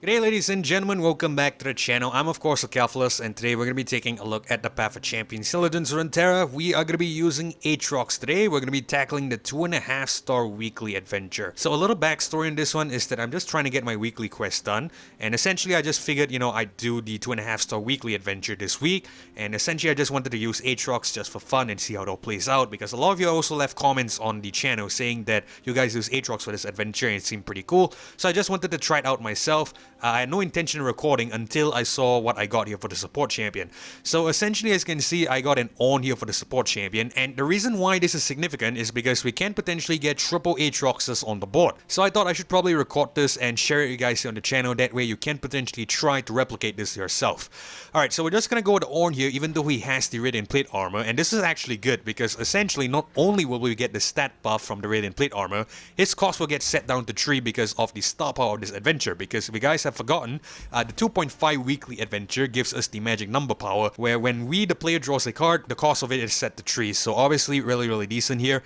G'day ladies and gentlemen, welcome back to the channel. I'm of course Calphilus, and today we're going to be taking a look at the Path of Champions Skeletons Runeterra. We are going to be using Aatrox today. We're going to be tackling the 2.5 star weekly adventure. So a little backstory in this one is that I'm just trying to get my weekly quest done, and essentially I just figured, I'd do the 2.5 star weekly adventure this week, and essentially I just wanted to use Aatrox just for fun and see how it all plays out, because a lot of you also left comments on the channel saying that you guys use Aatrox for this adventure and it seemed pretty cool, so I just wanted to try it out myself. I had no intention of recording until I saw what I got here for the support champion. So essentially, as you can see, I got an on here for the support champion, and the reason why this is significant is because we can potentially get triple Aatroxes on the board. So I thought I should probably record this and share it with you guys here on the channel, that way you can potentially try to replicate this yourself. Alright, so we're just gonna go with on here, even though he has the Radiant Plate Armor, and this is actually good because essentially not only will we get the stat buff from the Radiant Plate Armor, his cost will get set down to 3 because of the star power of this adventure, because if you guys have forgotten, the 2.5 weekly adventure gives us the magic number power, where when the player draws a card, the cost of it is set to 3, so obviously really decent here.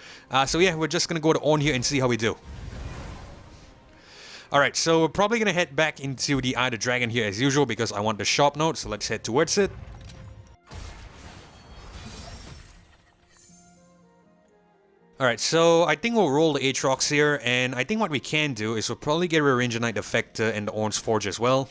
So yeah, we're just gonna go to on here and see how we do. Alright, so we're probably gonna head back into the Eye of the Dragon here as usual because I want the shop note, so let's head towards it. Alright, so I think we'll roll the Aatrox here, and I think what we can do is we'll probably get a Originated Effector and the Orange Forge as well.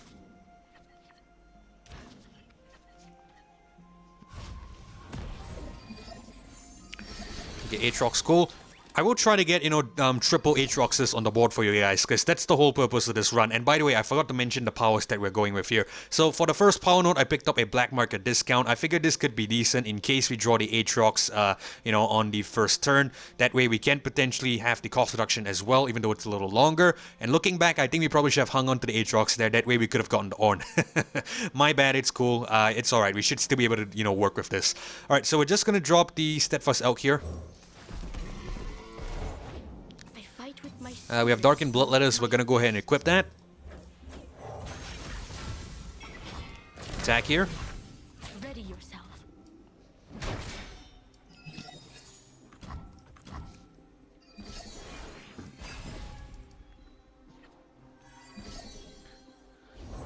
Okay, Aatrox, cool. I will try to get, triple Aatroxes on the board for you guys, because that's the whole purpose of this run. And by the way, I forgot to mention the powers that we're going with here. So for the first power node, I picked up a black market discount. I figured this could be decent in case we draw the Aatrox, on the first turn. That way we can potentially have the cost reduction as well, even though it's a little longer. And looking back, I think we probably should have hung on to the Aatrox there. That way we could have gotten the Ornn. My bad, it's cool. It's alright. We should still be able to, work with this. Alright, so we're just going to drop the Steadfast Elk here. We have Darkened Bloodletters, we're gonna go ahead and equip that. Attack here. Ready yourself.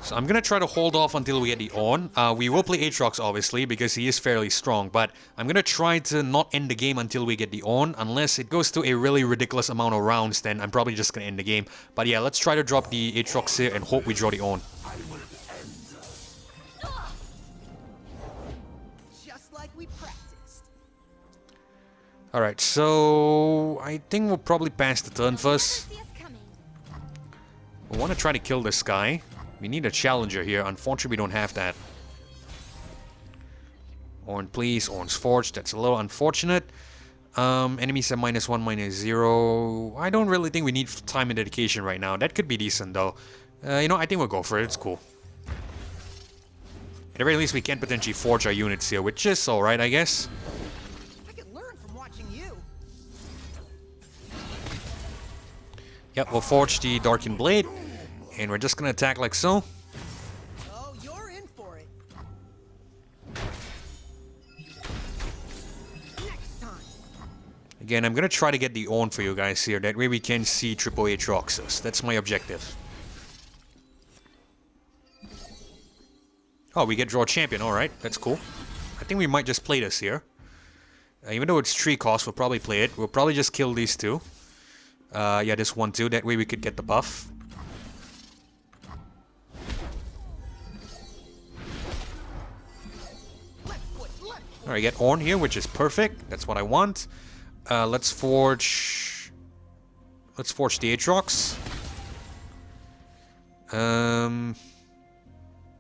So I'm gonna try to hold off until we get the on. We will play Aatrox obviously because he is fairly strong, but I'm gonna try to not end the game until we get the on. Unless it goes to a really ridiculous amount of rounds, then I'm probably just gonna end the game. But yeah, let's try to drop the Aatrox here and hope we draw the on. Just like we practiced. Alright, so I think we'll probably pass the turn first. We want to try to kill this guy. We need a challenger here. Unfortunately, we don't have that. Ornn, please. Ornn's Forge. That's a little unfortunate. Enemies at -1, -0. I don't really think we need time and dedication right now. That could be decent, though. I think we'll go for it. It's cool. At the very least, we can potentially forge our units here, which is alright, I guess. I can learn from watching you. Yep, we'll forge the Darkened Blade. And we're just gonna attack like so. Oh, you're in for it. Next time. Again, I'm gonna try to get the on for you guys here. That way we can see triple Aatroxes. That's my objective. Oh, we get draw champion. Alright, that's cool. I think we might just play this here. Even though it's 3 cost, we'll probably play it. We'll probably just kill these two. Yeah, this one too. That way we could get the buff. Alright, get Ornn here, which is perfect. That's what I want. Let's forge the Aatrox.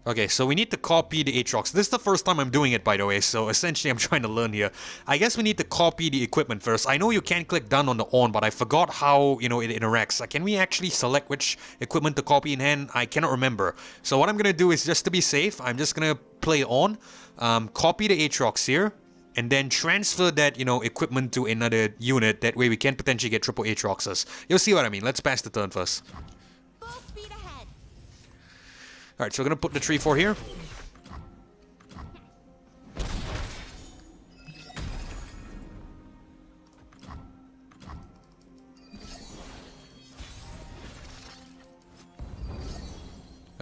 Okay, so we need to copy the Aatrox. This is the first time I'm doing it, by the way, so essentially I'm trying to learn here. I guess we need to copy the equipment first. I know you can click done on the on, but I forgot how, it interacts. Can we actually select which equipment to copy in hand? I cannot remember. So what I'm gonna do is, just to be safe, I'm just gonna play on, copy the Aatrox here, and then transfer that, equipment to another unit. That way we can potentially get triple Aatroxes. You'll see what I mean. Let's pass the turn first. Alright, so we're gonna put the 3-4 here.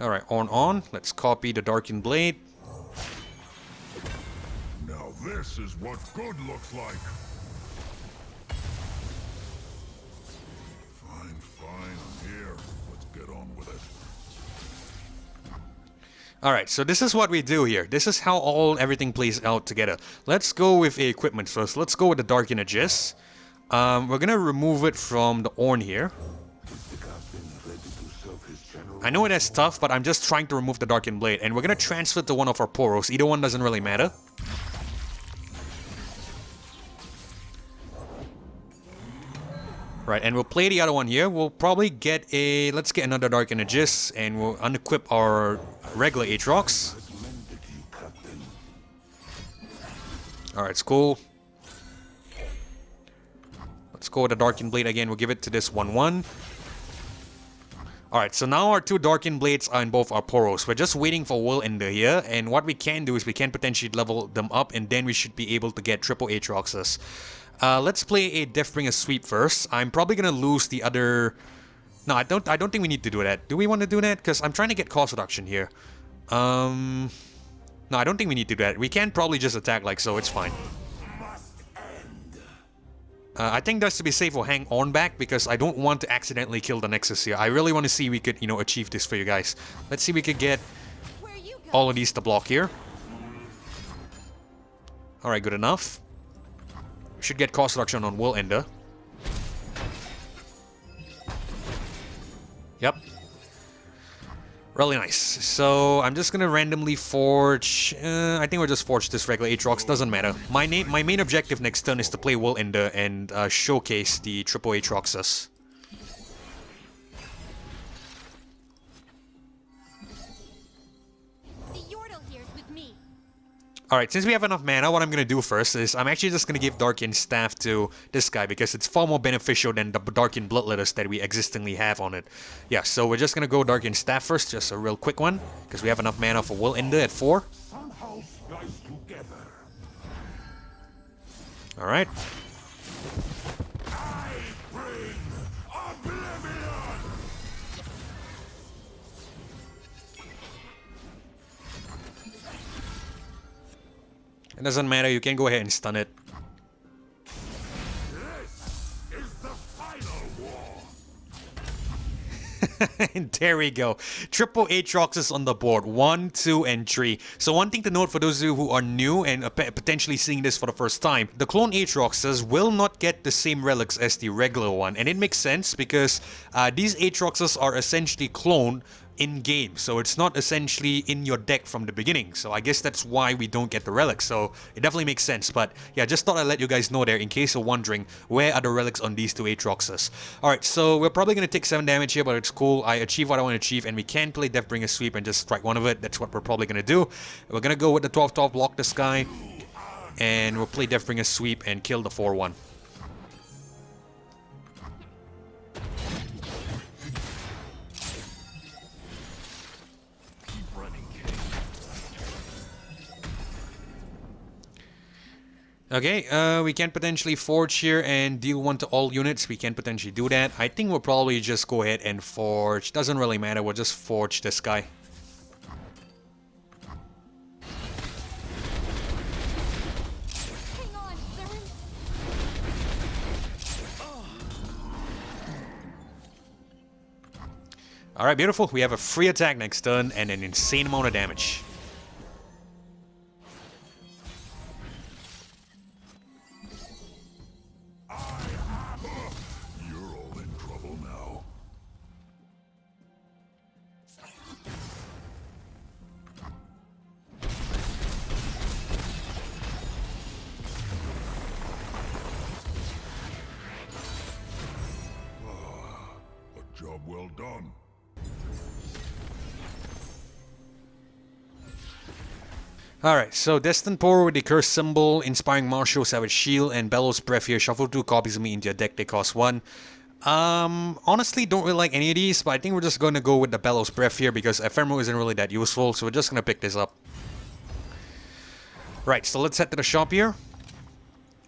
Alright, on. Let's copy the Darkened Blade. Now this is what good looks like. Fine, I'm here. Let's get on with it. Alright, so this is what we do here. This is how everything plays out together. Let's go with the equipment first. Let's go with the Dark Aegis. We're gonna remove it from the Ornn here. I know it has stuff, but I'm just trying to remove the Darkened Blade. And we're gonna transfer it to one of our Poros. Either one doesn't really matter. Right, and we'll play the other one here. We'll probably get a... Let's get another Dark Aegis, and we'll unequip our regular Aatrox. Alright, it's cool. Let's go with the Darkened Blade again. We'll give it to this 1-1. Alright, so now our two Darkened Blades are in both our Poros. We're just waiting for Whirlender here, and what we can do is we can potentially level them up, and then we should be able to get triple Aatroxes. Let's play a Deathbringer Sweep first. I'm probably gonna lose the other... No, I don't think we need to do that. Do we want to do that? Because I'm trying to get cost reduction here. No, I don't think we need to do that. We can probably just attack like so, it's fine. I think that's to be safe, we'll hang on back because I don't want to accidentally kill the Nexus here. I really want to see we could, achieve this for you guys. Let's see if we could get all of these to block here. Alright, good enough. Should get cost reduction on Whirlender. Yep. Really nice. So I'm just gonna randomly forge. I think we'll just forge this regular Aatrox. Doesn't matter. My main objective next turn is to play Whirlender and showcase the triple Aatroxes. Alright, since we have enough mana, what I'm going to do first is I'm actually just going to give Darkened Staff to this guy because it's far more beneficial than the Darkened Bloodletters that we existingly have on it. Yeah, so we're just going to go Darkened Staff first, just a real quick one, because we have enough mana for Whirlender at 4. Alright. It doesn't matter, you can go ahead and stun it. This is the final war. And there we go. Triple Aatroxes on the board. 1, 2, and 3. So one thing to note for those of you who are new and potentially seeing this for the first time, the clone Aatroxes will not get the same relics as the regular one. And it makes sense because these Aatroxes are essentially cloned in-game, so it's not essentially in your deck from the beginning, so I guess that's why we don't get the relics, so it definitely makes sense. But yeah, just thought I'd let you guys know there in case you're wondering where are the relics on these two Aatroxes. Alright, so we're probably going to take 7 damage here, but it's cool. I achieve what I want to achieve, and we can play Deathbringer Sweep and just strike one of it. That's what we're probably going to do. We're going to go with the 12-12, block this guy, and we'll play Deathbringer Sweep and kill the 4-1. Okay, we can potentially forge here and deal 1 to all units. We can potentially do that. I think we'll probably just go ahead and forge. Doesn't really matter, we'll just forge this guy. Hang on, sir. Alright, beautiful. We have a free attack next turn and an insane amount of damage. Job well done. Alright, so Destined Poro with the Curse Symbol, Inspiring Martial, Savage Shield, and Bellows Breath here. Shuffle 2 copies of me into your deck, they cost 1. Honestly, don't really like any of these, but I think we're just going to go with the Bellows Breath here because Ephemeral isn't really that useful, so we're just going to pick this up. Right, so let's head to the shop here.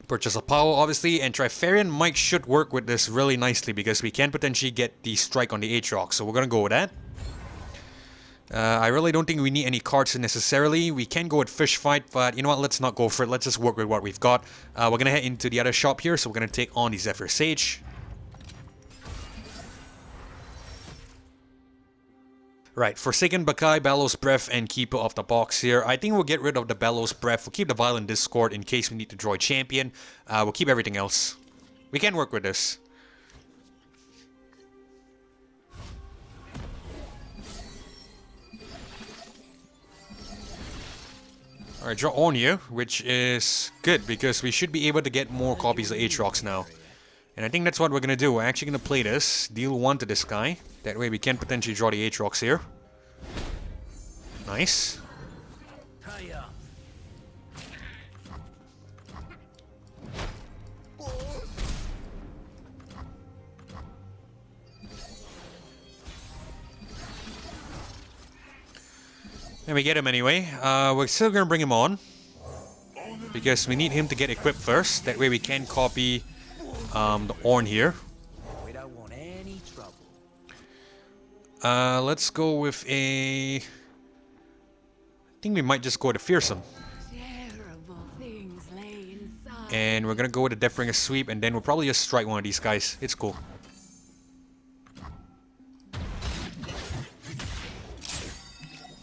Purchase a power, obviously, and Trifarian Mike should work with this really nicely because we can potentially get the strike on the Aatrox, so we're gonna go with that. I really don't think we need any cards necessarily. We can go with Fish Fight, but you know what, let's not go for it. Let's just work with what we've got. We're going to head into the other shop here, so we're going to take on the Zephyr Sage. Right, Forsaken Bakai, Bellows Breath, and Keeper of the Box here. I think we'll get rid of the Bellows Breath. We'll keep the Violent Discord in case we need to draw a champion. We'll keep everything else. We can work with this. Alright, draw on you, which is good because we should be able to get more copies of Aatrox now. And I think that's what we're going to do. We're actually going to play this, deal 1 to this guy. That way we can potentially draw the Aatrox here. Nice. And we get him anyway. We're still going to bring him on. Because we need him to get equipped first. That way we can copy the Ornn here. We don't want any trouble. Let's go with a... I think we might just go with a Fearsome. Terrible things lay inside. And we're going to go with a Deathbringer Sweep. And then we'll probably just strike one of these guys. It's cool.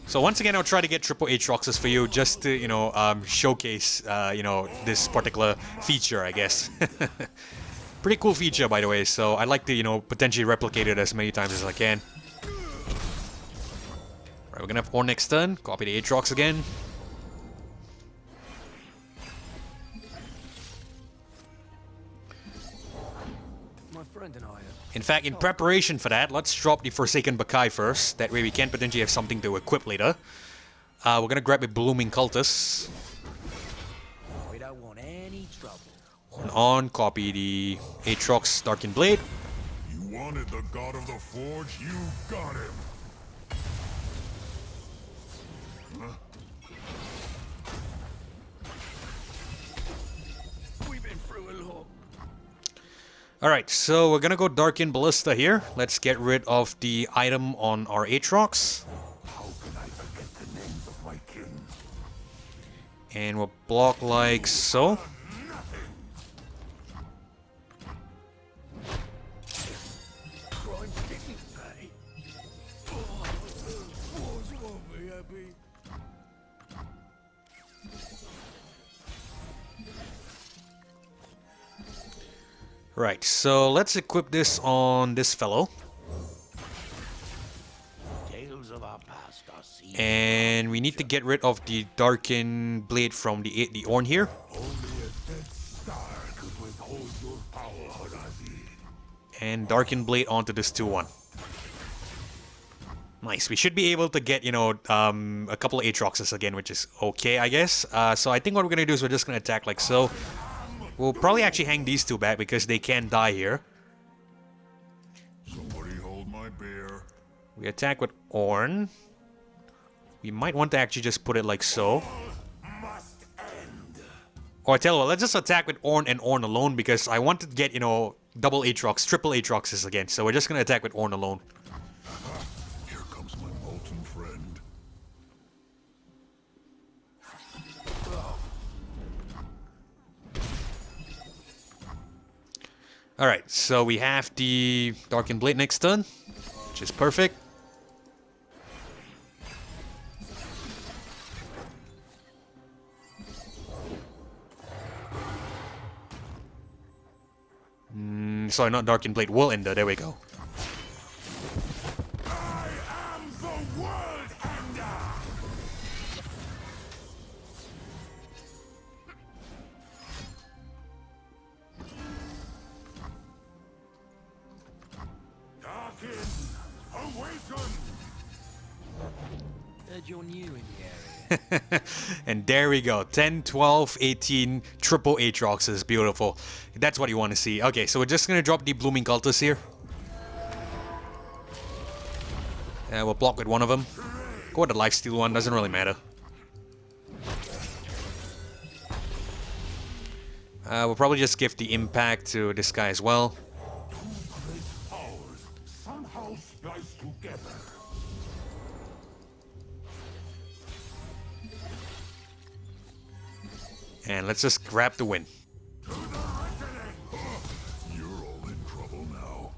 So once again, I'll try to get triple Aatroxes for you just to, you know, showcase, you know, this particular feature, I guess. Pretty cool feature, by the way, so I'd like to, you know, potentially replicate it as many times as I can. Alright, we're gonna have Ornn next turn, copy the Aatrox again. My friend and I In fact, in preparation for that, let's drop the Forsaken Bakai first. That way we can potentially have something to equip later. We're gonna grab a Blooming Cultist. we don't want any trouble. On, copy the Aatrox Darkened Blade. You wanted the God of the Forge, you got him. We've been through a lot. Alright, so we're gonna go Darkened Ballista here. Let's get rid of the item on our Aatrox. How can I forget the names of my kin? And we'll block like so. Crime didn't pay. Wars won't be happy. Right, so let's equip this on this fellow. Tales of our past are seen. And we need to get rid of the Darkened Blade from the Ornn here. Only a dead star could withhold your power, Azir. And Darkened Blade onto this 2-1. Nice, we should be able to get, you know, a couple of Aatroxes again, which is okay, I guess. So I think what we're gonna do is we're just gonna attack like so. We'll probably actually hang these two back because they can die here. Somebody hold my beer. We attack with Ornn. We might want to actually just put it like so. Must end. Or I tell you what, let's just attack with Ornn and Ornn alone because I want to get, you know, double Aatrox, triple Aatroxes again. So we're just going to attack with Ornn alone. Here comes my molten friend. Alright, so we have the Darkened Blade next turn, which is perfect. Sorry, not Darkened Blade, Whirlender, there we go. I am the world ender. Darken, awaken. Heard you're new in the area. And there we go, 10, 12, 18, triple Aatroxes, beautiful. That's what you want to see. Okay, so we're just going to drop the Blooming Cultist here. We'll block with one of them. Go with the Lifesteal one, doesn't really matter. We'll probably just give the impact to this guy as well. Great powers somehow spliced together. And let's just grab the win. You're all in trouble now.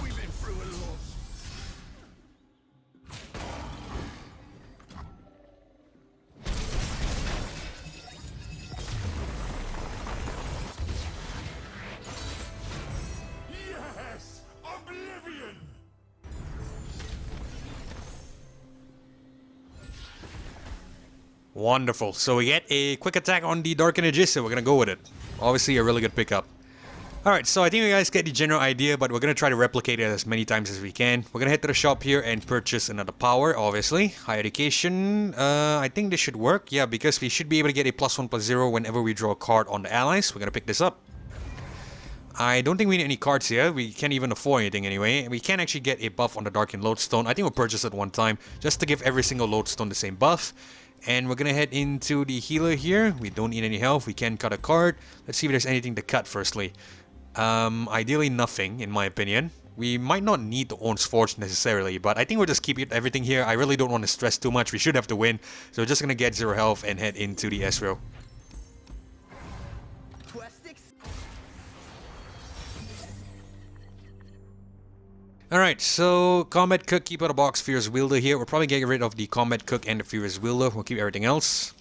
We've been through a lot. Yes! Oblivion! Wonderful. So we get a quick attack on the Dark Energy, so we're gonna go with it. Obviously a really good pickup. Alright, so I think you guys get the general idea, but we're gonna try to replicate it as many times as we can. We're gonna head to the shop here and purchase another power, obviously. High education, I think this should work. Yeah, because we should be able to get a +1/+0 whenever we draw a card on the allies. We're gonna pick this up. I don't think we need any cards here. We can't even afford anything anyway. We can actually get a buff on the Darkened Lodestone. I think we'll purchase it one time, just to give every single Lodestone the same buff. And we're gonna head into the healer here. We don't need any health. We can cut a card. Let's see if there's anything to cut firstly. Ideally nothing, in my opinion. We might not need the Orn's Forge necessarily, but I think we'll just keep everything here. I really don't want to stress too much. We should have to win. So we're just gonna get 0 health and head into the Ezreal. Alright, so Combat Cook, keep out of box, Fierce Wielder here. We'll probably get rid of the Combat Cook and the Fierce Wielder. We'll keep everything else.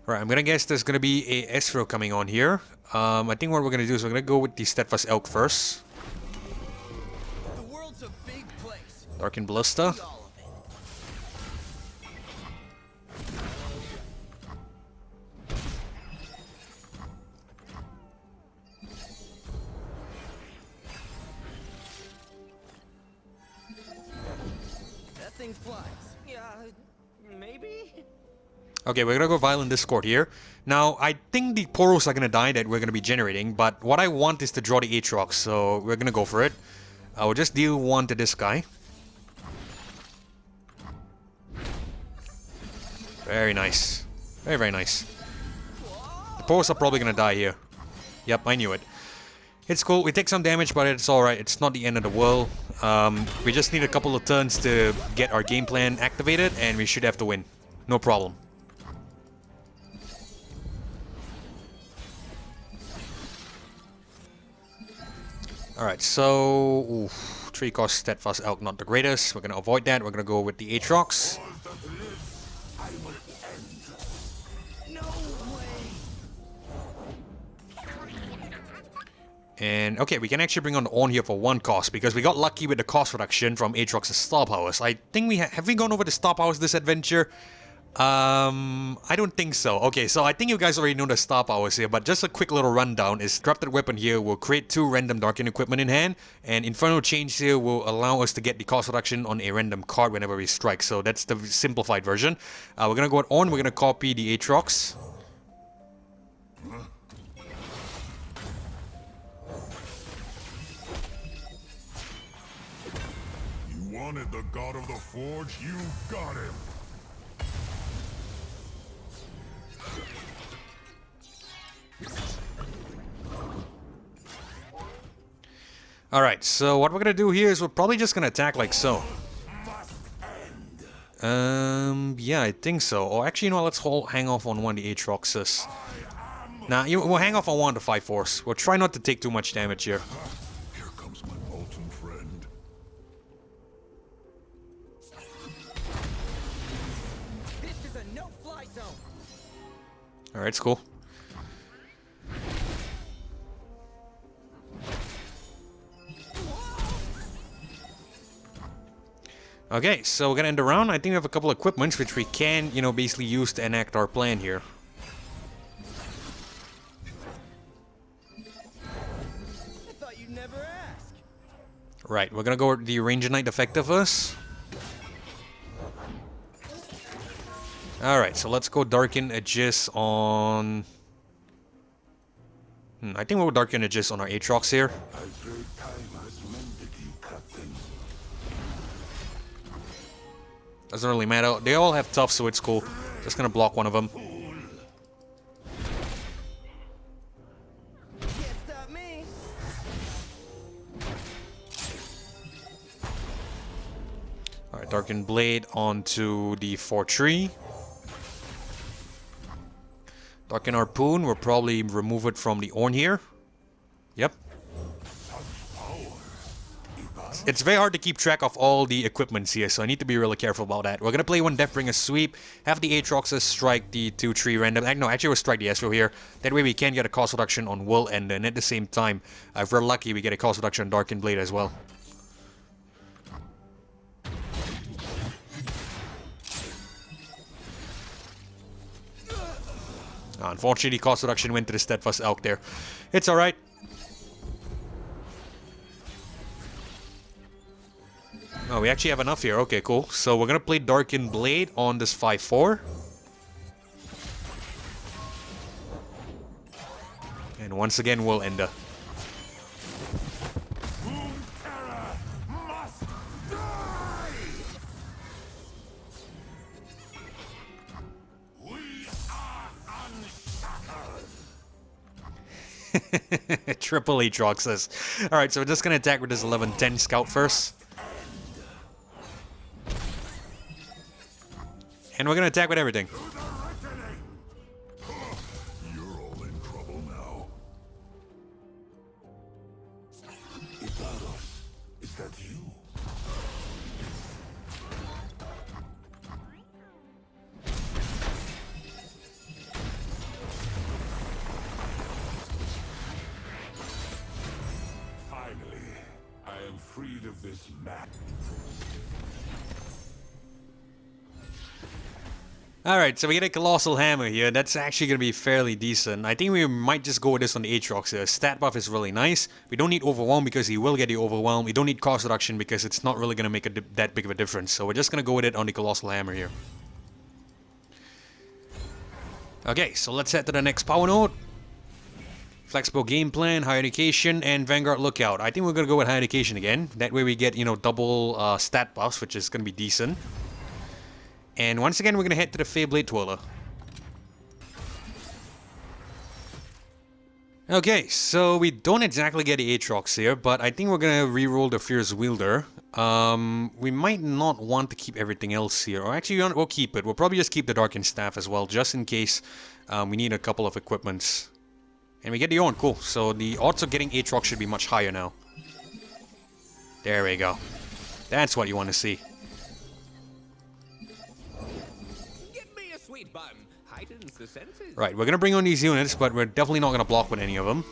Right, I'm gonna guess there's gonna be a Ezreal coming on here. I think what we're gonna do is we're gonna go with the Steadfast Elk first. The world's a big place. Darkened Ballista. All of it. That thing flies. Yeah, maybe? Okay, we're gonna go Violent Discord here. Now, I think the Poros are gonna die that we're gonna be generating, but what I want is to draw the Aatrox, so we're gonna go for it. I will just deal 1 to this guy. Very nice. Very, very nice. The Poros are probably gonna die here. Yep, I knew it. It's cool, we take some damage, but it's alright. It's not the end of the world. We just need a couple of turns to get our game plan activated, and we should have to win. No problem. Alright, so 3 cost Steadfast Elk, not the greatest. We're gonna avoid that. We're gonna go with the Aatrox. All that lives, I will end. No way. And okay, we can actually bring on the Ornn here for 1 cost because we got lucky with the cost reduction from Aatrox's star powers. I think we have we gone over the star powers this adventure? I don't think so. Okay, so I think you guys already know the star powers here, but just a quick little rundown is Corrupted Weapon here will create 2 random Darkened equipment in hand, and Infernal Change here will allow us to get the cost reduction on a random card whenever we strike, so that's the simplified version. We're gonna go with Ornn, we're gonna copy the Aatrox. You wanted the God of the Forge, you got him. Alright, so what we're gonna do here is we're probably just gonna attack like so. Yeah, I think so. Or actually, you know what, let's hang off on one of the Aatroxes. Nah, we'll hang off on one of the 5-4s. We'll try not to take too much damage here. Here comes my molten friend. This is a no-fly zone. Alright, it's cool. Okay, so we're gonna end the round. I think we have a couple of equipments which we can, you know, basically use to enact our plan here. I thought you'd never ask. Right, we're gonna go with the Ranger Knight Defector first. Alright, so let's go Darken Aegis on... I think we'll Darken Aegis on our Aatrox here. I pray time has mended you, Captain. Doesn't really matter. They all have tough, so it's cool. Just gonna block one of them. Darkened Blade onto the 4-3. Darken Harpoon, we'll probably remove it from the Ornn here. Yep. It's very hard to keep track of all the equipments here, so I need to be really careful about that. We're gonna play one Deathbringer Sweep, have the Aatroxes strike the 2-3 random. No, actually we'll strike the Ezreal here. That way we can get a cost reduction on Will, and then at the same time, if we're lucky, we get a cost reduction on Darkened Blade as well. Unfortunately, cost reduction went to the Steadfast Elk there. It's alright. Oh, we actually have enough here. Okay, cool. So we're gonna play Darkened Blade on this 5-4. And once again, we'll end up. Runeterra must die! We are unshackled! Triple Aatroxes. Alright, so we're just gonna attack with this 11-10 scout first. And we're gonna attack with everything. You're all in trouble now. Aatrox, is that you? Finally, I am freed of this map. Alright, so we get a Colossal Hammer here. That's actually going to be fairly decent. I think we might just go with this on the Aatrox here. Stat buff is really nice. We don't need Overwhelm because he will get the Overwhelm. We don't need cost reduction because it's not really going to make that big of a difference. So we're just going to go with it on the Colossal Hammer here. Okay, so let's head to the next power node. Flexible game plan, Higher Education, and Vanguard Lookout. I think we're going to go with Higher Education again. That way we get, you know, double stat buffs, which is going to be decent. And once again, we're going to head to the Fae Bladetwirler. Okay, so we don't exactly get the Aatrox here, but I think we're going to reroll the Fierce Wielder. We might not want to keep everything else here. Or actually, we'll keep it. We'll probably just keep the Darkened Staff as well, just in case we need a couple of equipments. And we get the Ornn, cool. So the odds of getting Aatrox should be much higher now. There we go. That's what you want to see. Right, we're gonna bring on these units, but we're definitely not gonna block with any of them.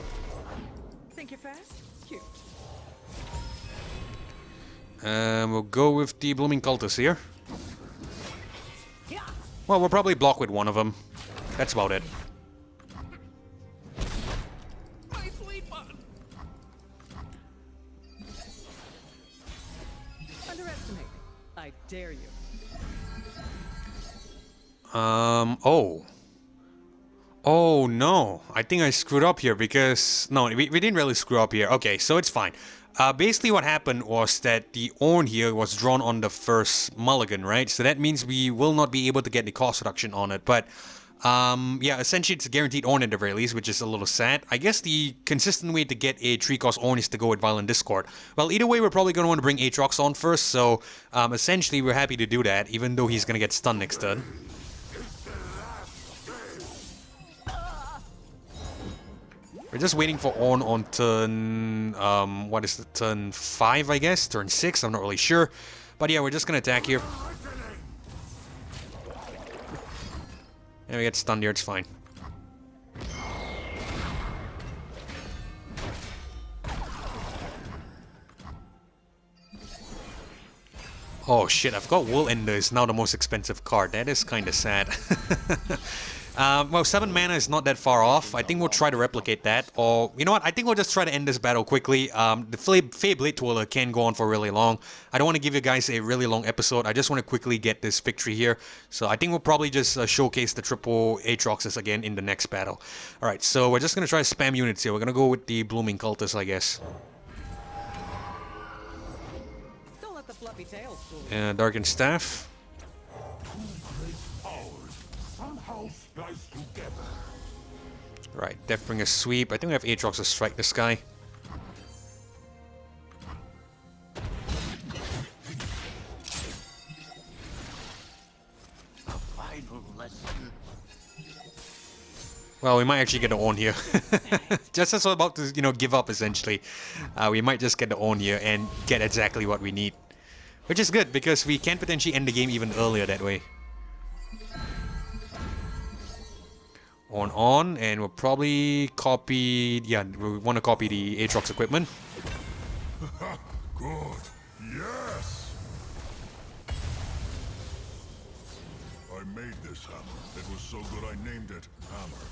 Think you're fast? Cute. We'll go with the Blooming Cultist here. Well, we'll probably block with one of them. That's about it. Underestimate. I dare you. Oh. Oh, no. I think I screwed up here because... No, we didn't really screw up here. Okay, so it's fine. Basically what happened was that the Ornn here was drawn on the first mulligan, right? So that means we will not be able to get the cost reduction on it. But, yeah, essentially it's a guaranteed Ornn at the very least, which is a little sad. I guess the consistent way to get a 3-cost Ornn is to go with Violent Discord. Well, either way, we're probably going to want to bring Aatrox on first. So, essentially, we're happy to do that, even though he's going to get stunned next turn. We're just waiting for Ornn on turn, what is the turn 5, I guess? Turn 6, I'm not really sure. But yeah, we're just gonna attack here. And we get stunned here, it's fine. Oh shit, I forgot Wool Ender is now the most expensive card. That is kinda sad. Well, 7 mana is not that far off. I think we'll try to replicate that. Or, you know what? I think we'll just try to end this battle quickly. The Fae Bladetwirler can go on for really long. I don't want to give you guys a really long episode. I just want to quickly get this victory here. So I think we'll probably just showcase the triple Aatroxes again in the next battle. Alright, so we're just going to try to spam units here. We're going to go with the Blooming Cultist, I guess. Don't let the fluffy tails fool you. Darkened Staff. Right, Deathbringer Sweep. I think we have Aatrox to strike this guy. final lesson. Well, we might actually get the own here. Just as we're about to, you know, give up essentially. We might just get the own here and get exactly what we need. Which is good because we can potentially end the game even earlier that way. On, and we'll probably copy... Yeah, we want to copy the Aatrox equipment. Good. Yes! I made this hammer. It was so good I named it Hammer.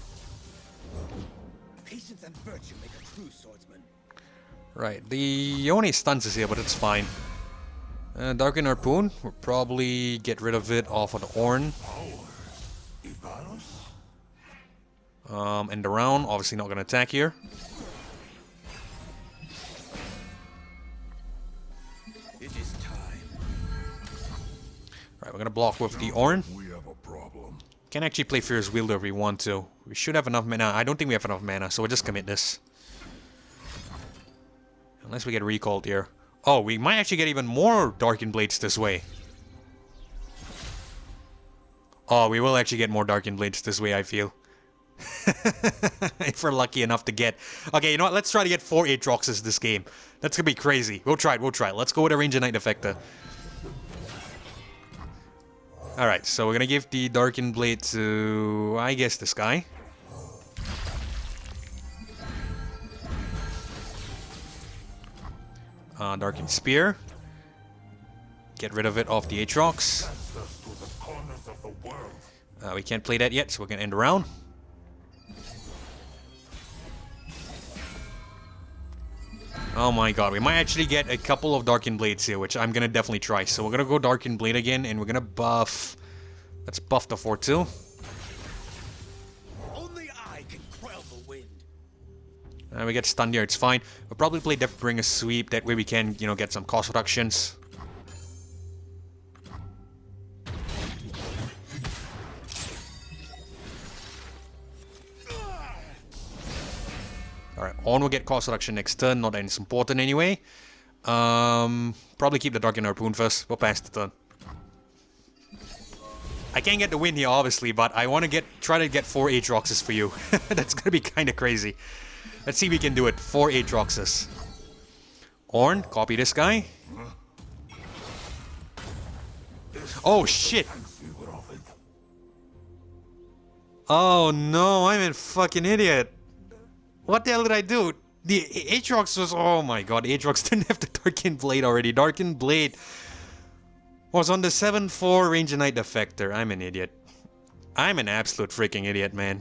Patience and virtue make a true swordsman. Right, the only stuns is here, but it's fine. Darken Harpoon, we'll probably get rid of it off of the Ornn. And the round, obviously not going to attack here. It is time. Right, we're going to block with the Ornn. We have a problem. Can actually play Fierce Wielder if we want to. We should have enough mana. I don't think we have enough mana, so we'll just commit this. Unless we get recalled here. Oh, we might actually get even more Darkened Blades this way. Oh, we will actually get more Darkened Blades this way, I feel. If we're lucky enough to get... Okay, you know what? Let's try to get 4 Aatroxes this game. That's gonna be crazy. We'll try it, we'll try it. Let's go with a Ranger Knight Defector. Alright, so we're gonna give the Darkened Blade to... I guess this guy. Darkened Spear. Get rid of it off the Aatrox. We can't play that yet, so we're gonna end the round. Oh my god, we might actually get a couple of Darkened Blades here, which I'm gonna definitely try. So we're gonna go Darkened Blade again, and we're gonna buff... Let's buff the 4-2. Only I can quell the wind. We get stunned here, it's fine. We'll probably play Deathbringer Sweep, that way we can, you know, get some cost reductions. Alright, on will get cost reduction next turn, not that it's important anyway. Probably keep the Darkened Harpoon first, we'll pass the turn. I can't get the win here, obviously, but I want to try to get 4 Aatroxes for you. That's gonna be kind of crazy. Let's see if we can do it. 4 Aatroxes. Ornn, copy this guy. Oh shit! Oh no, I'm a fucking idiot. What the hell did I do? The Aatrox was... Oh my god, Aatrox didn't have the Darkened Blade already. Darkened Blade was on the 7-4 Ranger Knight Defector. I'm an idiot. I'm an absolute freaking idiot, man.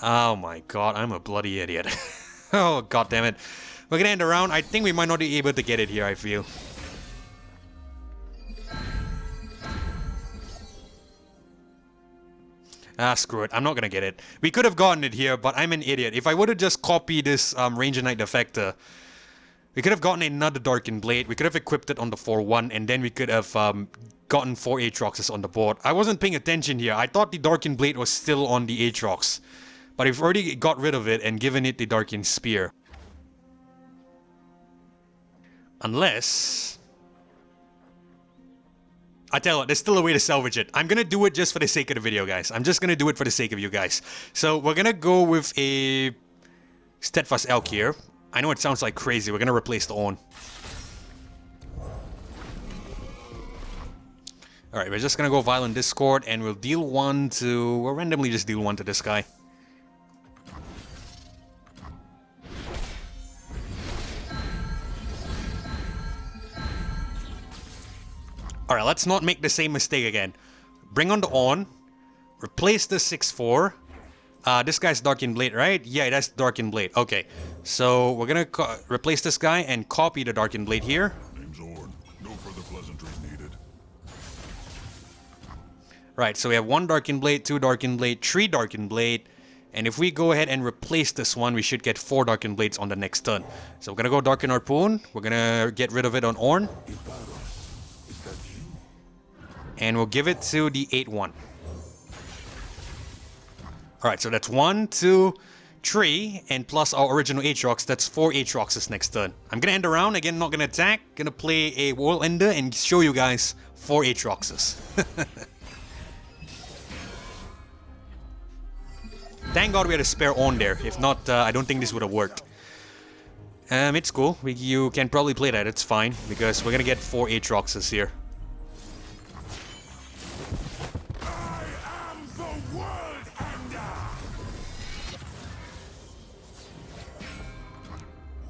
Oh my god, I'm a bloody idiot. Oh god damn it. We're gonna end the round. I think we might not be able to get it here, I feel. Ah, screw it. I'm not gonna get it. We could have gotten it here, but I'm an idiot. If I would have just copied this Ranger Knight Defector, we could have gotten another Darkened Blade. We could have equipped it on the 4-1, and then we could have gotten 4 Aatroxes on the board. I wasn't paying attention here. I thought the Darkened Blade was still on the Aatrox. But we've already got rid of it and given it the Darkened Spear. Unless... I tell you what, there's still a way to salvage it. I'm gonna do it just for the sake of the video, guys. I'm just gonna do it for the sake of you guys. So we're gonna go with a Steadfast Elk here. I know it sounds like crazy. We're gonna replace the Ornn. Alright, we're just gonna go Violent Discord and we'll deal 1 to... We'll randomly just deal 1 to this guy. Alright, let's not make the same mistake again. Bring on the Ornn. Replace the 6-4. This guy's Darkened Blade, right? Yeah, that's Darkened Blade. Okay, so we're gonna replace this guy and copy the Darkened Blade here. Name's Ornn. No further pleasantries needed. Right, so we have 1 Darkened Blade, 2 Darkened Blade, 3 Darkened Blade. And if we go ahead and replace this one, we should get 4 Darkened Blades on the next turn. So we're gonna go Darkened Harpoon. We're gonna get rid of it on Ornn. And we'll give it to the 8-1. Alright, so that's 1, 2, 3, and plus our original Aatrox, that's 4 Aatroxes next turn. I'm gonna end the round, again not gonna attack, gonna play a World Ender and show you guys 4 Aatroxes. Thank God we had a spare on there, if not I don't think this would have worked. It's cool, you can probably play that, it's fine, because we're gonna get 4 Aatroxes here. I am the world ender.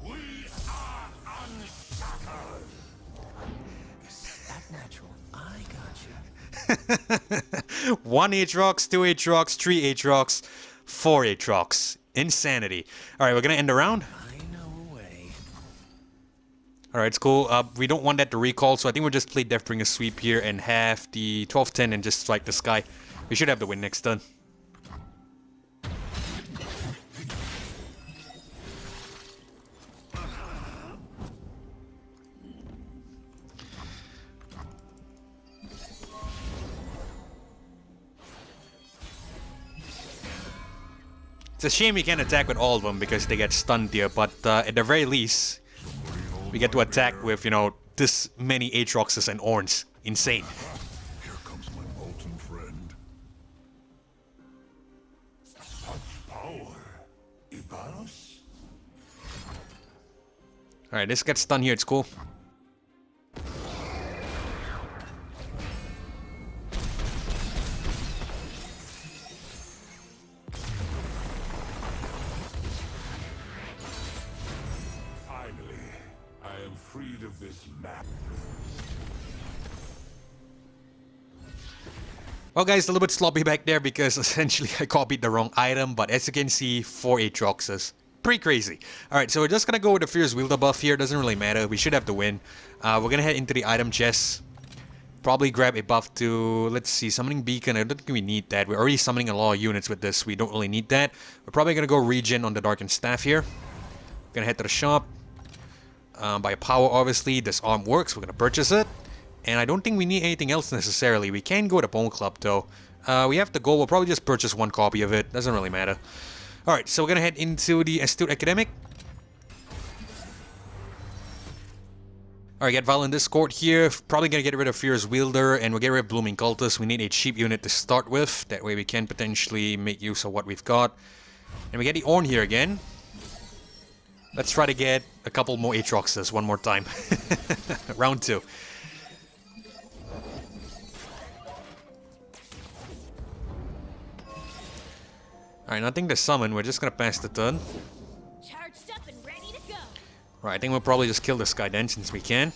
We are unshackled. Act natural. I got you. 1 Aatrox, 2 Aatrox, 3 Aatrox, 4 Aatrox. Insanity. Alright, we're gonna end the round. I know a way. Alright, it's cool. We don't want that to recall, so I think we'll just play Deathbringer Sweep here and have the 12-10 and just strike the sky. We should have the win next turn. It's a shame we can't attack with all of them because they get stunned here, but at the very least, we get to attack with, you know, this many Aatroxes and Orns. Insane. Here comes my molten friend. Such power. Ibaros? Alright, this gets stunned here, it's cool. Freed of this map. Well guys, a little bit sloppy back there because essentially I copied the wrong item, but as you can see, 4 Aatroxes. Pretty crazy. Alright, so we're just gonna go with the Fierce Wielder buff here, doesn't really matter, we should have the win. We're gonna head into the item chest. Probably grab a buff to, let's see, Summoning Beacon, I don't think we need that. We're already summoning a lot of units with this, we don't really need that. We're probably gonna go regen on the Darkened Staff here. Gonna head to the shop. By power, obviously, this arm works. We're going to purchase it. And I don't think we need anything else necessarily. We can go to Bone Club, though. We have the gold. We'll probably just purchase 1 copy of it. Doesn't really matter. Alright, so we're going to head into the Astute Academic. Alright, get Violent Discord here. Probably going to get rid of Fierce Wielder. And we'll get rid of Blooming Cultist. We need a cheap unit to start with. That way we can potentially make use of what we've got. And we get the Ornn here again. Let's try to get a couple more Aatroxes one more time. Round 2. Alright, nothing to summon. We're just gonna pass the turn. Charged up and ready to go. Right, I think we'll probably just kill this guy then since we can.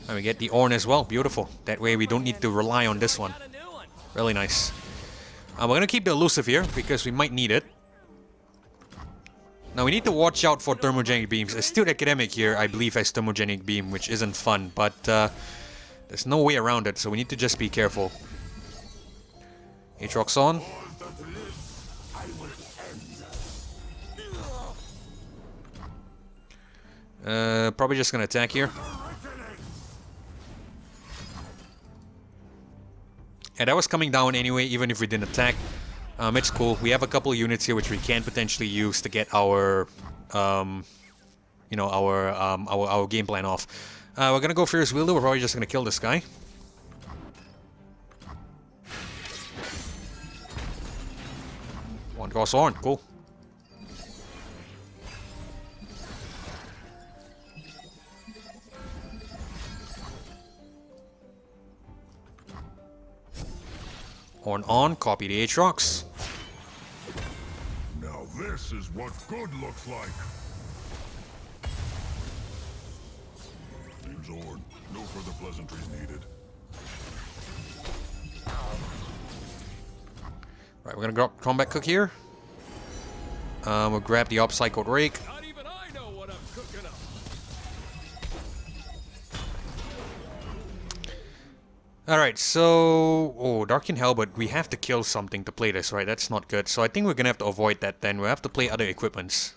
And we get the Ornn as well. Beautiful. That way we don't need to rely on this one. Really nice. We're gonna keep the elusive here because we might need it. Now we need to watch out for thermogenic beams. Astute Academic here, I believe, has thermogenic beam, which isn't fun, but there's no way around it, so we need to just be careful. Aatrox on. Probably just gonna attack here. Yeah, that was coming down anyway, even if we didn't attack. It's cool. We have a couple units here which we can potentially use to get our, you know, our game plan off. We're gonna go Fierce Wielder. We're probably just gonna kill this guy. One cross Ornn. Cool. Ornn on, copy the Aatrox. Now this is what good looks like. Name's Ornn. No further pleasantries needed. Right, we're gonna drop Combat Cook here. We'll grab the Upcycled Rake. Not even I know what I'm cooking up. Alright, so... Oh, Darkin Halberd, we have to kill something to play this, right? That's not good. So I think we're gonna have to avoid that then. We'll have to play other equipments.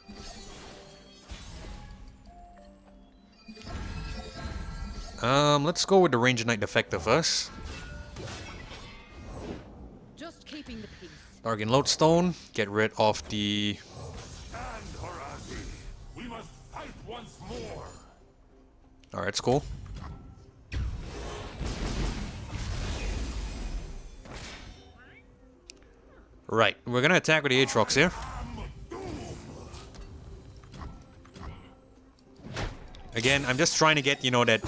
Let's go with the Ranger Knight Defector first. Just keeping the peace. Dark Lodestone. Get rid of the... Stand, Azir. We must fight once more. Alright, it's cool. Right, we're gonna attack with the Aatrox here. Again, I'm just trying to get, you know, that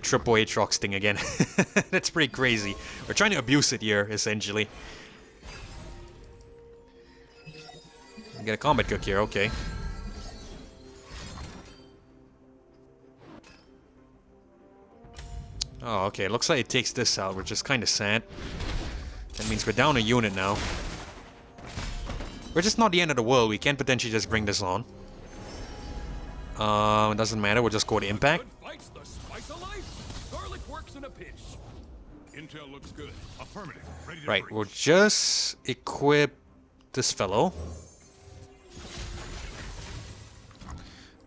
triple Aatrox thing again. That's pretty crazy. We're trying to abuse it here, essentially. Get a combat cook here, okay. Oh, okay, looks like it takes this out, which is kind of sad. That means we're down a unit now. Which is not the end of the world, we can potentially just bring this on. It doesn't matter, we'll just go to impact. Bites the spice of life. Garlic works in a pinch. Intel looks good. Affirmative. Ready to Right, breach. we'll just equip this fellow.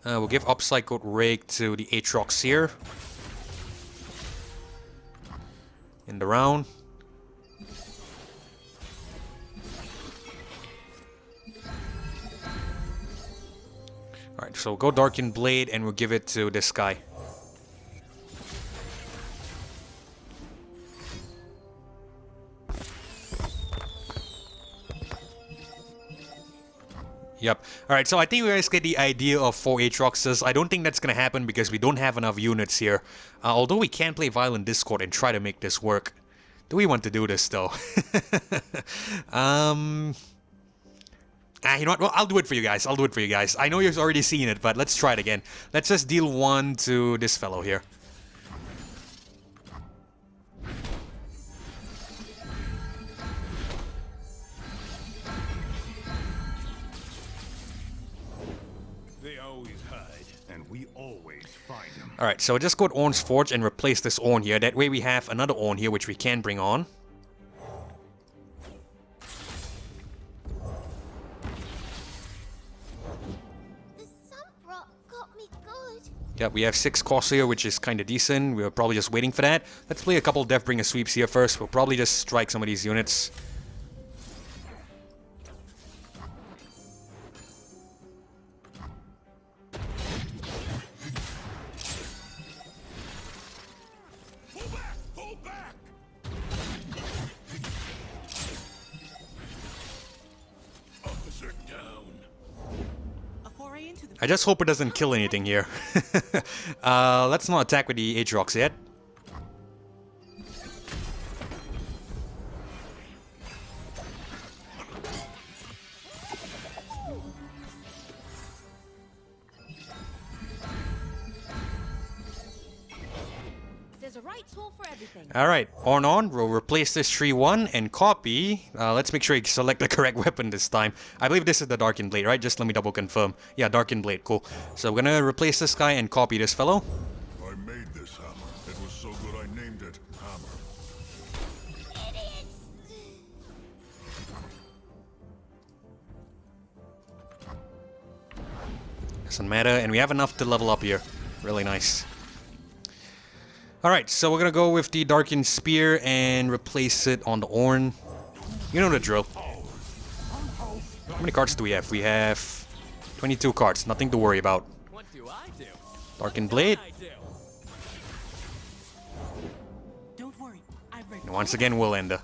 We'll give Upcycled Rake to the Aatrox here. In the round. Alright, so we'll go Darkened Blade and we'll give it to this guy. Yep. Alright, so I think we guys get the idea of 4 Aatroxes. I don't think that's gonna happen because we don't have enough units here. Although we can play Violent Discord and try to make this work. Do we want to do this though? You know what? Well, I'll do it for you guys. I'll do it for you guys. I know you've already seen it, but let's try it again. Let's just deal 1 to this fellow here. They always hide, and we always find them. Alright, so just go to Orn's Forge and replace this Orn here. That way we have another Orn here, which we can bring on. Yep, we have 6 costs here, which is kind of decent. We were probably just waiting for that. Let's play a couple Deathbringer sweeps here first. We'll probably just strike some of these units. Pull back! Pull back! Officer down. A foray into the I just hope it doesn't kill anything here. Let's not attack with the Aatrox yet. There's a right tool for everything. Alright, on, we'll replace this 3-1 and copy. Let's make sure you select the correct weapon this time. I believe this is the Darkened Blade, right? Just let me double confirm. Yeah, Darkened Blade, cool. So we're gonna replace this guy and copy this fellow. I made this hammer. It was so good I named it Hammer. Idiots! Doesn't matter, and we have enough to level up here. Really nice. Alright, so we're gonna go with the Darkened Spear and replace it on the Orn. You know the drill. How many cards do we have? We have 22 cards, nothing to worry about. What do I do? Darkened Blade. I do. Don't worry, I've read. And once again, we'll end. I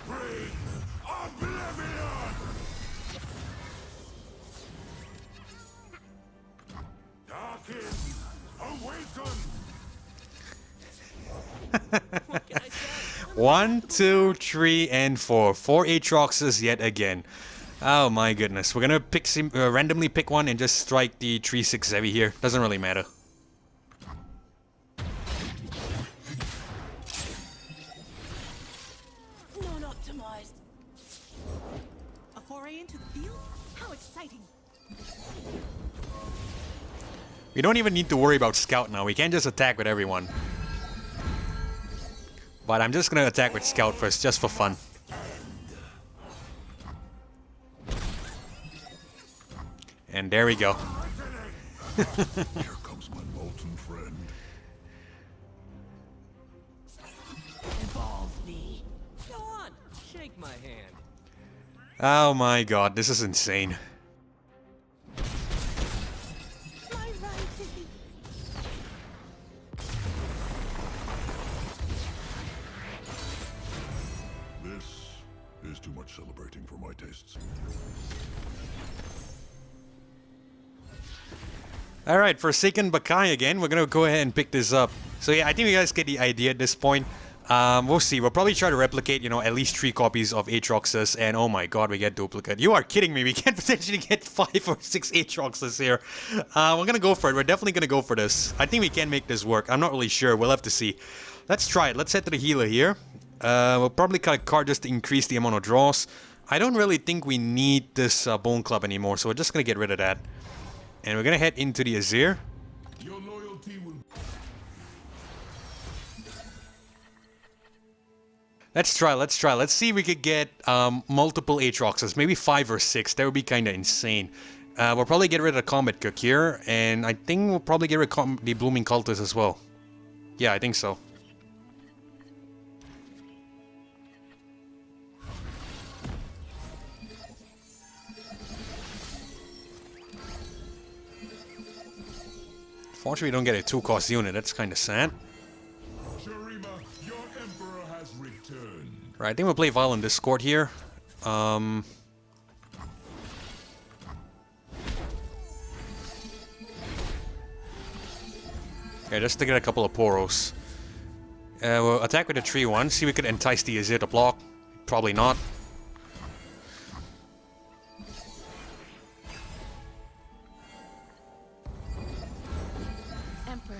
bring oblivion! Darken! Awaken! What can I say? 1, 2, 3, and 4. 4 Aatroxes yet again. Oh my goodness. We're gonna pick randomly pick one and just strike the 3-6 heavy here. Doesn't really matter. Non-optimized. A foray into the field? How exciting! We don't even need to worry about Scout now. We can just attack with everyone. But I'm just gonna attack with Scout first, just for fun. And there we go. Here comes my molten friend. Evolve me. Oh my god, this is insane. My right to be. This is too much celebrating for my tastes. Alright, Forsaken Bakai again. We're gonna go ahead and pick this up. So yeah, I think you guys get the idea at this point. We'll see. We'll probably try to replicate, you know, at least 3 copies of Aatroxes, and oh my god, we get duplicate. You are kidding me. We can potentially get 5 or 6 Aatroxes here. We're gonna go for it. We're definitely gonna go for this. I think we can make this work. I'm not really sure. We'll have to see. Let's try it. Let's head to the healer here. We'll probably cut a card just to increase the amount of draws. I don't really think we need this Bone Club anymore, so we're just gonna get rid of that. And we're gonna head into the Azir. Your loyalty will... Let's try. Let's see if we could get multiple Aatroxes, maybe 5 or 6. That would be kind of insane. We'll probably get rid of Combat Cook here, and I think we'll probably get rid of the Blooming Cultist as well. Yeah, I think so. Fortunately, we don't get a 2-cost unit. That's kind of sad. Shurima, your emperor has returned. Right, I think we'll play Violent Discord here. Okay, just to get a couple of Poros. We'll attack with the 3-1. See if we could entice the Azir to block. Probably not. Emperor,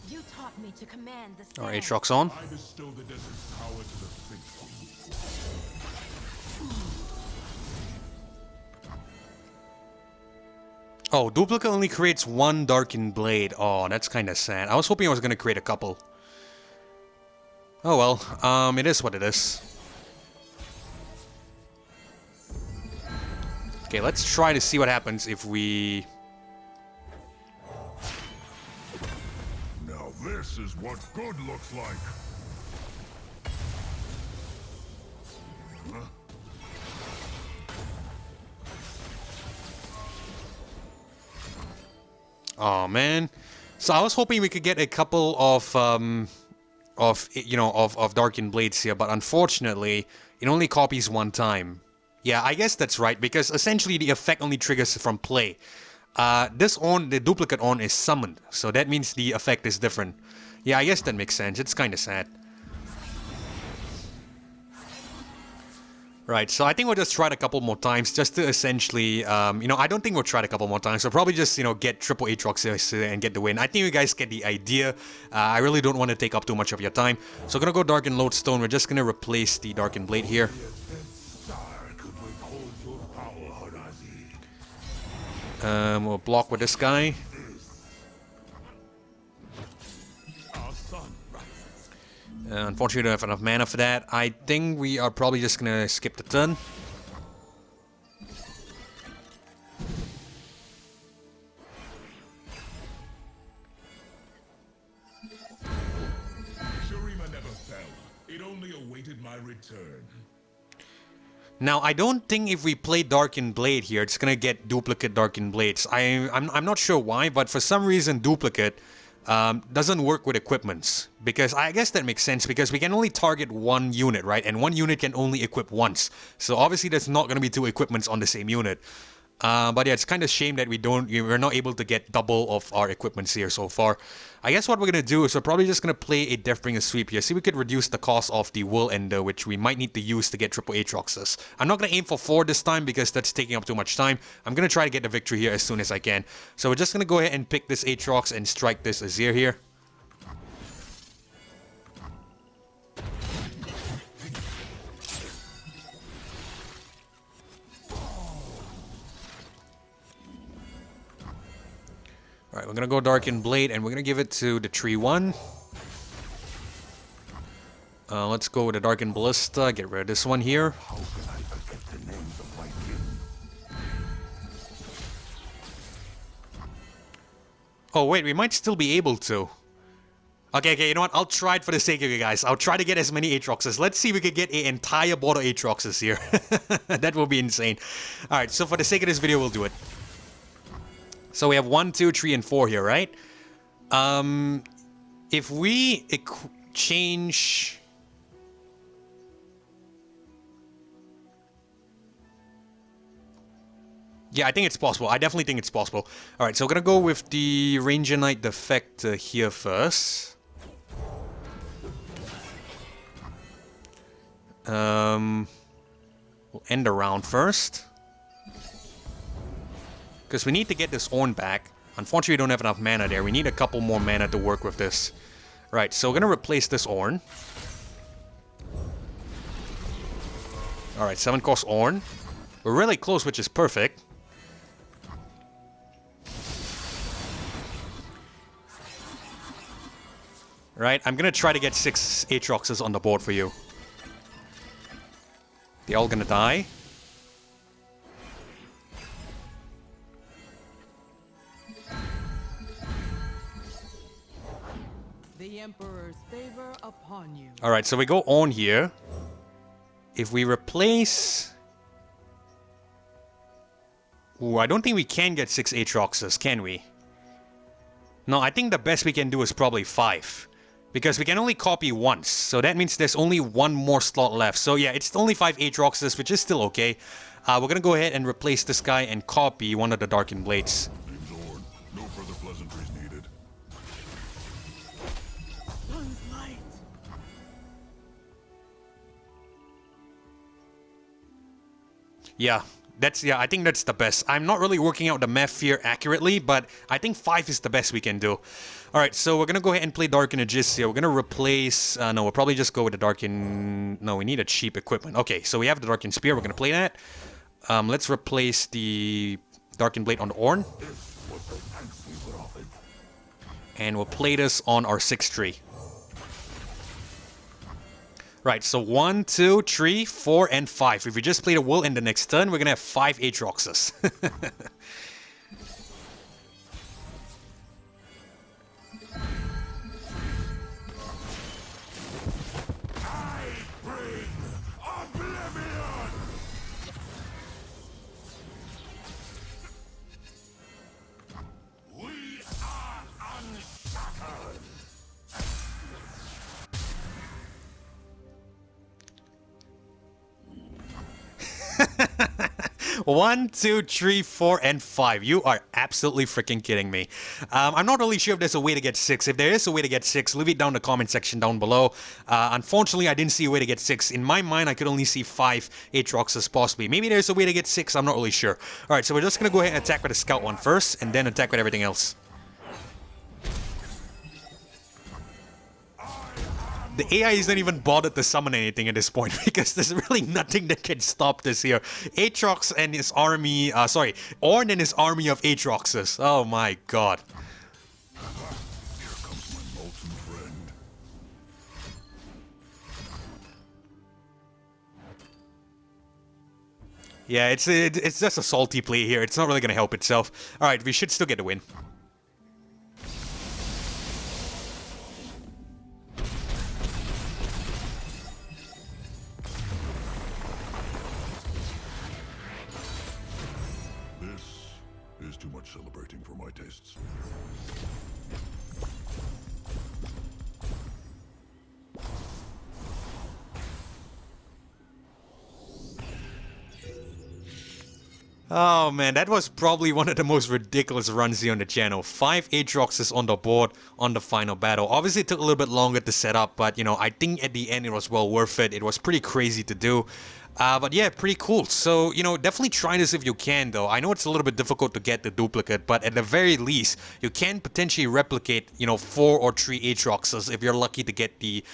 you taught me to command the sand. Alright, Aatrox on. I bestow the desert's power to the faithful. Oh, Duplicate only creates 1 Darkened Blade. Oh, that's kind of sad. I was hoping I was going to create a couple. Oh well, it is what it is. Okay, let's try to see what happens if we... Now this is what good looks like. Huh? Oh man. So I was hoping we could get a couple of Darkened Blades here, but unfortunately, it only copies 1 time. Yeah, I guess that's right, because essentially the effect only triggers from play. The duplicate on is summoned, so that means the effect is different. Yeah, I guess that makes sense. It's kind of sad. Right, so I think we'll just try it a couple more times just to essentially, I don't think we'll try it a couple more times. So probably just, get triple Aatrox and get the win. I think you guys get the idea. I really don't want to take up too much of your time. So we're going to go Darkened Lodestone. We're just going to replace the Darkened Blade here. We'll block with this guy. Unfortunately, we don't have enough mana for that. I think we are probably just gonna skip the turn. Shurima never fell. It only awaited my return. Now, I don't think if we play Darkened Blade here, it's gonna get duplicate Darkened Blades. I'm not sure why, but for some reason, duplicate doesn't work with equipments, because I guess that makes sense, because we can only target 1 unit, right? And 1 unit can only equip once, so obviously there's not going to be 2 equipments on the same unit. But yeah, it's kind of shame that we're not able to get double of our equipments here so far. I guess what we're going to do is we're probably just going to play a Deathbringer Sweep here. See if we could reduce the cost of the Wool Ender, which we might need to use to get triple Aatroxes. I'm not going to aim for 4 this time because that's taking up too much time. I'm going to try to get the victory here as soon as I can. So we're just going to go ahead and pick this Aatrox and strike this Azir here. Alright, we're gonna go Darkened Blade, and we're gonna give it to the 3-1. Let's go with the Darkened Ballista, get rid of this one here. How can I forget the names of my kin? Oh wait, we might still be able to. Okay, you know what? I'll try it for the sake of you guys. I'll try to get as many Aatroxes. Let's see if we can get an entire board of Aatroxes here. That will be insane. Alright, so for the sake of this video, we'll do it. So we have 1, 2, 3, and 4 here, right? If we change... Yeah, I think it's possible. I definitely think it's possible. Alright, so we're gonna go with the Ranger Knight Defector here first. We'll end the round first. Because we need to get this Ornn back. Unfortunately, we don't have enough mana there. We need a couple more mana to work with this. Right, so we're gonna replace this Ornn. Alright, 7-cost Ornn. We're really close, which is perfect. Right, I'm gonna try to get 6 Aatroxes on the board for you. They're all gonna die. The Emperor's favor upon you. Alright, so we go on here. If we replace... Ooh, I don't think we can get 6 Aatroxes, can we? No, I think the best we can do is probably 5. Because we can only copy once, so that means there's only one more slot left. So yeah, it's only 5 Aatroxes, which is still okay. We're gonna go ahead and replace this guy and copy one of the Darkened Blades. Name's Ornn. No further pleasantries needed. Sun's light. Yeah, I think that's the best. I'm not really working out the math here accurately, but I think 5 is the best we can do. Alright, so we're gonna go ahead and play Darken Aegis here. We're gonna replace... no, we'll probably just go with the Darken... No, we need a cheap equipment. Okay, so we have the Darken Spear. We're gonna play that. Let's replace the Darken Blade on the Ornn. And we'll play this on our 6-tree. Right, so 1, 2, 3, 4, and 5. If we just play the Will in the next turn, we're gonna have 5 Aatroxes. One, 2, 3, 4, and 5. You are absolutely freaking kidding me. I'm not really sure if there's a way to get 6. If there is a way to get 6, leave it down in the comment section down below. Unfortunately, I didn't see a way to get 6. In my mind, I could only see 5 Aatroxes possibly. Maybe there's a way to get 6. I'm not really sure. Alright, so we're just going to go ahead and attack with the Scout one first, and then attack with everything else. The AI isn't even bothered to summon anything at this point because there's really nothing that can stop this here. Aatrox and his army, Ornn and his army of Aatroxes. Oh my god. Here comes my molten friend. Yeah, it's just a salty play here. It's not really going to help itself. Alright, we should still get the win. Is too much celebrating for my tastes. Oh man, that was probably one of the most ridiculous runs here on the channel. 5 Aatroxes on the board on the final battle. Obviously it took a little bit longer to set up, but you know, I think at the end it was well worth it. It was pretty crazy to do. But yeah, pretty cool. So, you know, definitely try this if you can, though. I know it's a little bit difficult to get the duplicate, but at the very least, you can potentially replicate, you know, 4 or 3 Aatroxes if you're lucky to get the,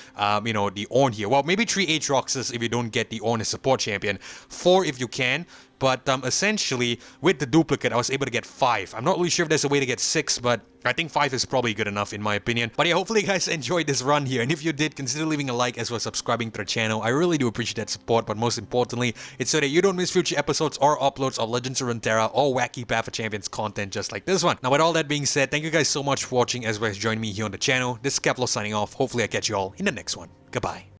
you know, the Ornn here. Well, maybe 3 Aatroxes if you don't get the Ornn as support champion. 4 if you can. but essentially with the duplicate I was able to get 5. I'm not really sure if there's a way to get 6, but I think 5 is probably good enough in my opinion. But yeah, hopefully you guys enjoyed this run here, and if you did, consider leaving a like as well as subscribing to the channel. I really do appreciate that support, but most importantly, it's so that you don't miss future episodes or uploads of Legends of Runeterra or wacky Path of Champions content just like this one. Now with all that being said, thank you guys so much for watching as well as joining me here on the channel. This is CLONED signing off. Hopefully I catch you all in the next one. Goodbye.